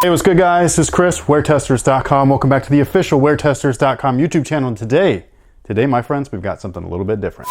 Hey, what's good guys? This is Chris, WearTesters.com. Welcome back to the official WearTesters.com YouTube channel. And today, my friends, we've got something a little bit different.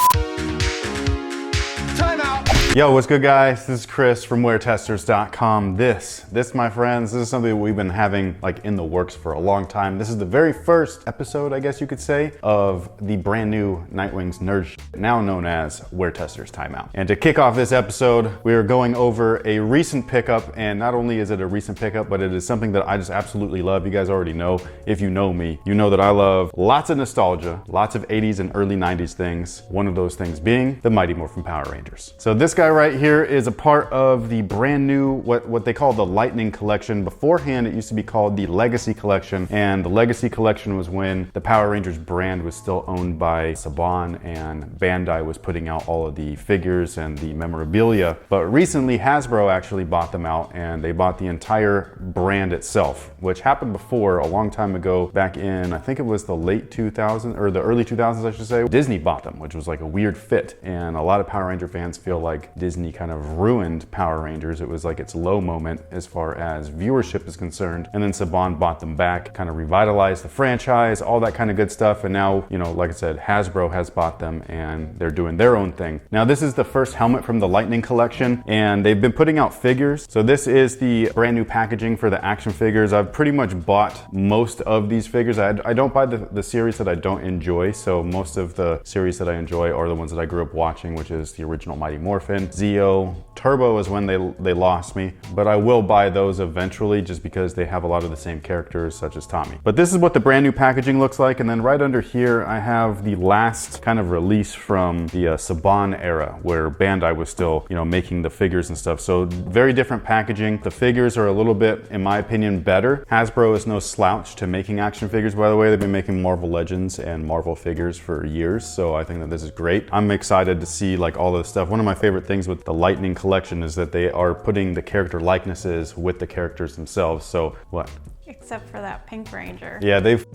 Timeout! Yo, what's good guys? This is Chris from WearTesters.com. This, my friends, this is something that we've been having like in the works for a long time. This is the very first episode, I guess you could say, of the brand new Nightwings nerd shit, now known as WearTesters Timeout. And to kick off this episode, we are going over a recent pickup, and not only is it a recent pickup, but it is something that I just absolutely love. You guys already know, if you know me, you know that I love lots of nostalgia, lots of 80s and early 90s things. One of those things being the Mighty Morphin Power Rangers. So this guy right here is a part of the brand new, what they call the Lightning Collection. Beforehand, it used to be called the Legacy Collection, and the Legacy Collection was when the Power Rangers brand was still owned by Saban, and Bandai was putting out all of the figures and the memorabilia. But recently, Hasbro actually bought them out, and they bought the entire brand itself, which happened before a long time ago, back in, I think it was the late 2000s, or the early 2000s, I should say. Disney bought them, which was like a weird fit, and a lot of Power Ranger fans feel like Disney kind of ruined Power Rangers. It was like its low moment as far as viewership is concerned. And then Saban bought them back, kind of revitalized the franchise, all that kind of good stuff. And now, you know, like I said, Hasbro has bought them and they're doing their own thing. Now, this is the first helmet from the Lightning Collection, and they've been putting out figures. So this is the brand new packaging for the action figures. I've pretty much bought most of these figures. I don't buy the series that I don't enjoy. So most of the series that I enjoy are the ones that I grew up watching, which is the original Mighty Morphin, Zeo. Turbo is when they lost me, but I will buy those eventually just because they have a lot of the same characters such as Tommy. But this is what the brand new packaging looks like, and then right under here I have the last kind of release from the Saban era where Bandai was still, you know, making the figures and stuff. So very different packaging. The figures are a little bit, in my opinion, better. Hasbro is no slouch to making action figures, by the way. They've been making Marvel Legends and Marvel figures for years, so I think that this is great. I'm excited to see like all this stuff. One of my favorite things with the Lightning Collection is that they are putting the character likenesses with the characters themselves. So what? Except for that Pink Ranger. Yeah, they've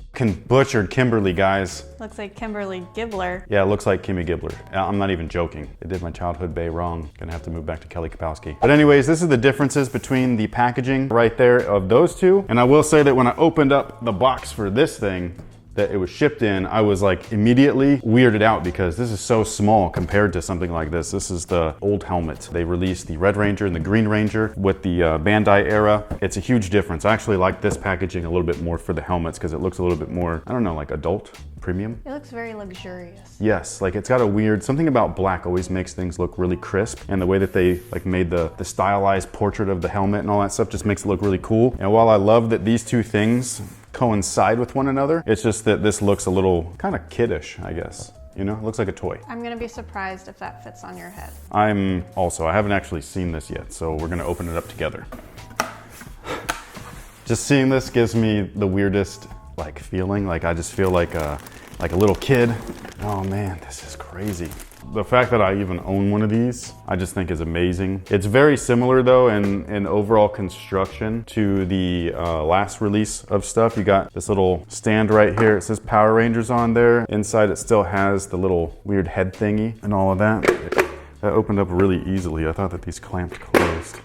butchered Kimberly, guys. Looks like Kimberly Gibbler. Yeah, it looks like Kimmy Gibbler. I'm not even joking. They did my childhood bae wrong. Gonna have to move back to Kelly Kapowski. But anyways, this is the differences between the packaging right there of those two. And I will say that when I opened up the box for this thing that it was shipped in, I was like immediately weirded out because this is so small compared to something like this. This is the old helmet. They released the Red Ranger and the Green Ranger with the Bandai era. It's a huge difference. I actually like this packaging a little bit more for the helmets because it looks a little bit more, I don't know, like adult, premium. It looks very luxurious. Yes, like it's got a weird, something about black always makes things look really crisp, and the way that they like made the stylized portrait of the helmet and all that stuff just makes it look really cool. And while I love that these two things coincide with one another, it's just that this looks a little kind of kiddish, I guess. You know, it looks like a toy. I'm gonna be surprised if that fits on your head. I haven't actually seen this yet, so we're gonna open it up together. Just seeing this gives me the weirdest like feeling. Like I just feel like a little kid. Oh man, this is crazy. The fact that I even own one of these, I just think is amazing. It's very similar though in overall construction to the last release of stuff. You got this little stand right here. It says Power Rangers on there. Inside it still has the little weird head thingy and all of that. That opened up really easily. I thought that these clamped closed.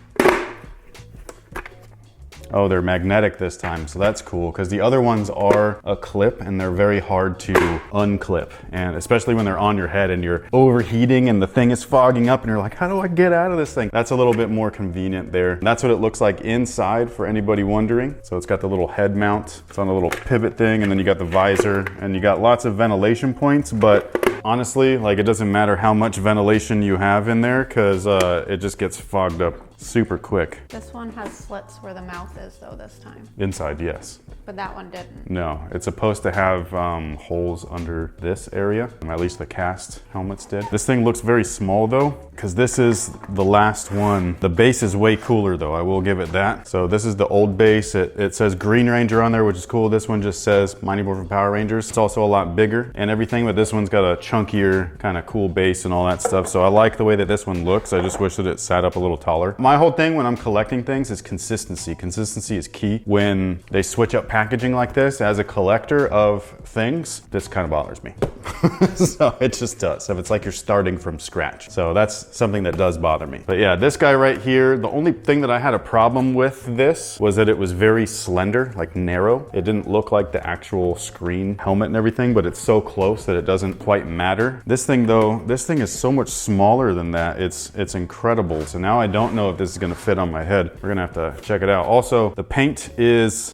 Oh, they're magnetic this time, so that's cool, because the other ones are a clip and they're very hard to unclip, and especially when they're on your head and you're overheating and the thing is fogging up and you're like, how do I get out of this thing? That's a little bit more convenient there. And that's what it looks like inside for anybody wondering. So it's got the little head mount, it's on a little pivot thing, and then you got the visor, and you got lots of ventilation points, but honestly, like it doesn't matter how much ventilation you have in there because it just gets fogged up super quick. This one has slits where the mouth is though this time. Inside, yes. But that one didn't. No, it's supposed to have holes under this area. At least the cast helmets did. This thing looks very small though, because this is the last one. The base is way cooler though, I will give it that. So this is the old base. It says Green Ranger on there, which is cool. This one just says Mighty Morphin Power Rangers. It's also a lot bigger and everything, but this one's got a chunkier kind of cool base and all that stuff. So I like the way that this one looks. I just wish that it sat up a little taller. My whole thing when I'm collecting things is consistency. Consistency is key. When they switch up packaging like this as a collector of things, this kind of bothers me. So it just does. So it's like you're starting from scratch. So that's something that does bother me. But yeah, this guy right here, the only thing that I had a problem with this was that it was very slender, like narrow. It didn't look like the actual screen helmet and everything, but it's so close that it doesn't quite matter. This thing though, this thing is so much smaller than that. It's incredible. So now I don't know if this is gonna fit on my head. We're gonna have to check it out. Also, the paint is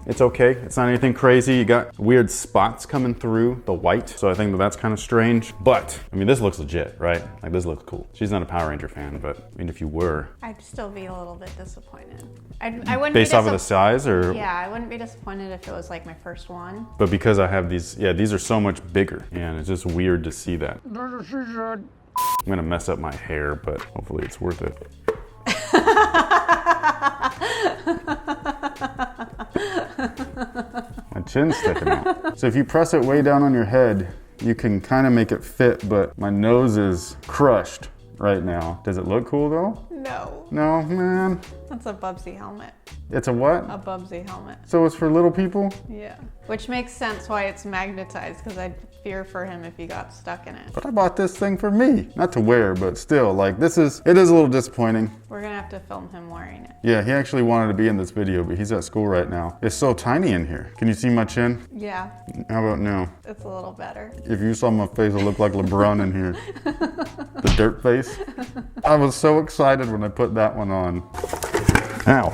it's okay. It's not anything crazy. You got weird spots coming through the white. So I think that that's kind of strange. But, I mean, this looks legit, right? Like, this looks cool. She's not a Power Ranger fan, but, I mean, if you were. I'd still be a little bit disappointed. I wouldn't Based be off of the size, or? Yeah, I wouldn't be disappointed if it was like my first one. But because I have these, yeah, these are so much bigger. Yeah, and it's just weird to see that. I'm gonna mess up my hair, but hopefully it's worth it. My chin's sticking out. So if you press it way down on your head, you can kind of make it fit, but my nose is crushed right now. Does it look cool though? No. No, man. That's a Bubsy helmet. It's a what? A Bubsy helmet. So it's for little people? Yeah. Which makes sense why it's magnetized, because I'd fear for him if he got stuck in it. But I bought this thing for me. Not to wear, but still, like, it is a little disappointing. We're gonna have to film him wearing it. Yeah, he actually wanted to be in this video, but he's at school right now. It's so tiny in here. Can you see my chin? Yeah. How about now? It's a little better. If you saw my face, it looked like LeBron in here. The dirt face. I was so excited when I put that one on. Ow.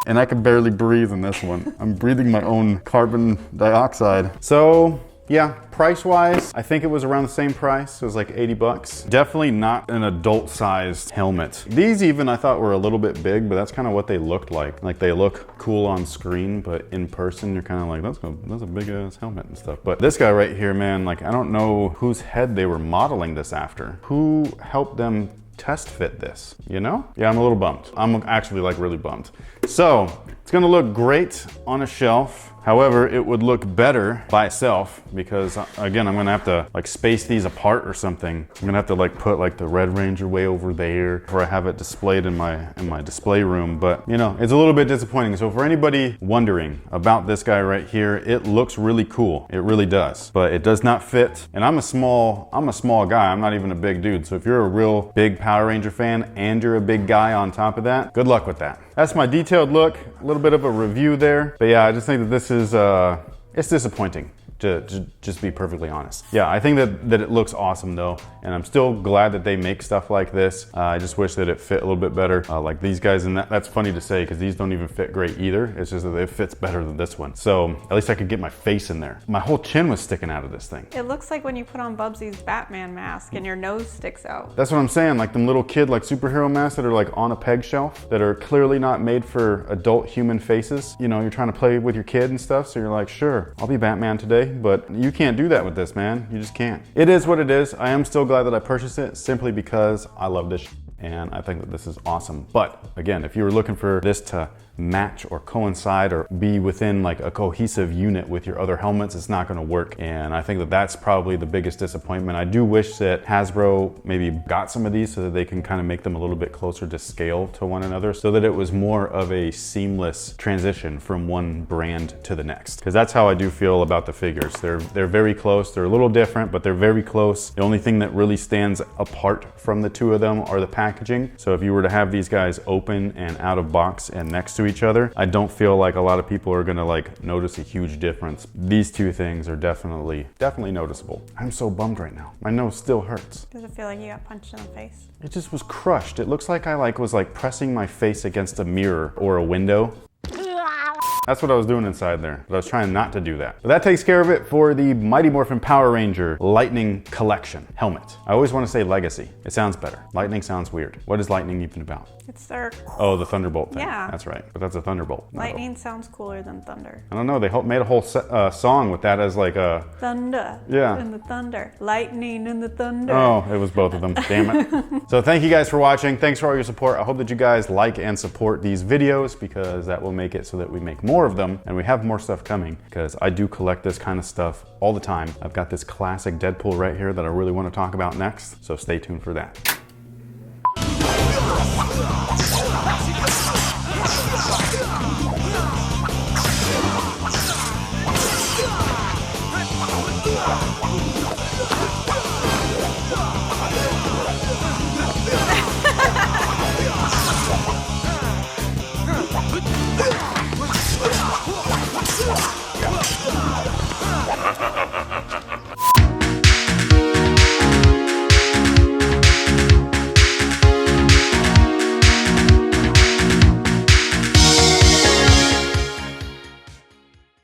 And I can barely breathe in this one. I'm breathing my own carbon dioxide. So, yeah, price-wise, I think it was around the same price. It was like 80 bucks. Definitely not an adult-sized helmet. These even I thought were a little bit big, but that's kind of what they looked like. Like, they look cool on screen, but in person, you're kind of like, that's a big-ass helmet and stuff. But this guy right here, man, like, I don't know whose head they were modeling this after. Who helped them test fit this, you know? Yeah, I'm a little bummed. I'm actually like really bummed. So it's gonna look great on a shelf. However, it would look better by itself because again, I'm gonna have to like space these apart or something. I'm gonna have to like put like the Red Ranger way over there where I have it displayed in my display room. But you know, it's a little bit disappointing. So for anybody wondering about this guy right here, it looks really cool. It really does, but it does not fit. And I'm a small guy. I'm not even a big dude. So if you're a real big Power Ranger fan and you're a big guy on top of that, good luck with that. That's my detailed look, a little bit of a review there. But yeah, I just think that this is, it's disappointing. To just be perfectly honest. Yeah, I think that it looks awesome though, and I'm still glad that they make stuff like this. I just wish that it fit a little bit better. Like these guys, and that's funny to say because these don't even fit great either. It's just that it fits better than this one. So at least I could get my face in there. My whole chin was sticking out of this thing. It looks like when you put on Bubsy's Batman mask and your nose sticks out. That's what I'm saying, like them little kid like superhero masks that are like on a peg shelf that are clearly not made for adult human faces. You know, you're trying to play with your kid and stuff, so you're like, sure, I'll be Batman today. But you can't do that with this, man. You just can't. It is what it is. I am still glad that I purchased it simply because I love this and I think that this is awesome. But again, if you were looking for this to match or coincide or be within like a cohesive unit with your other helmets, it's not gonna work. And I think that that's probably the biggest disappointment. I do wish that Hasbro maybe got some of these so that they can kind of make them a little bit closer to scale to one another so that it was more of a seamless transition from one brand to the next. Because that's how I do feel about the figures. They're very close. They're a little different, but they're very close. The only thing that really stands apart from the two of them are the packaging. So if you were to have these guys open and out of box and next to each other, I don't feel like a lot of people are gonna like notice a huge difference. These two things are definitely noticeable. I'm so bummed right now. My nose still hurts. Does it feel like you got punched in the face? It just was crushed. It looks like I was pressing my face against a mirror or a window. That's what I was doing inside there, but I was trying not to do that. But that takes care of it for the Mighty Morphin Power Ranger Lightning Collection helmet. I always want to say Legacy. It sounds better. Lightning sounds weird. What is Lightning even about? It's their... Oh, the Thunderbolt thing. Yeah. That's right, but that's a Thunderbolt. Lightning sounds cooler than thunder. I don't know, they made a whole song with that as like a... Thunder. Yeah. And the thunder. Lightning and the thunder. Oh, it was both of them, damn it. So thank you guys for watching. Thanks for all your support. I hope that you guys like and support these videos because that will make it so that we make more of them and we have more stuff coming because I do collect this kind of stuff all the time. I've got this classic Deadpool right here that I really want to talk about next, so stay tuned for that.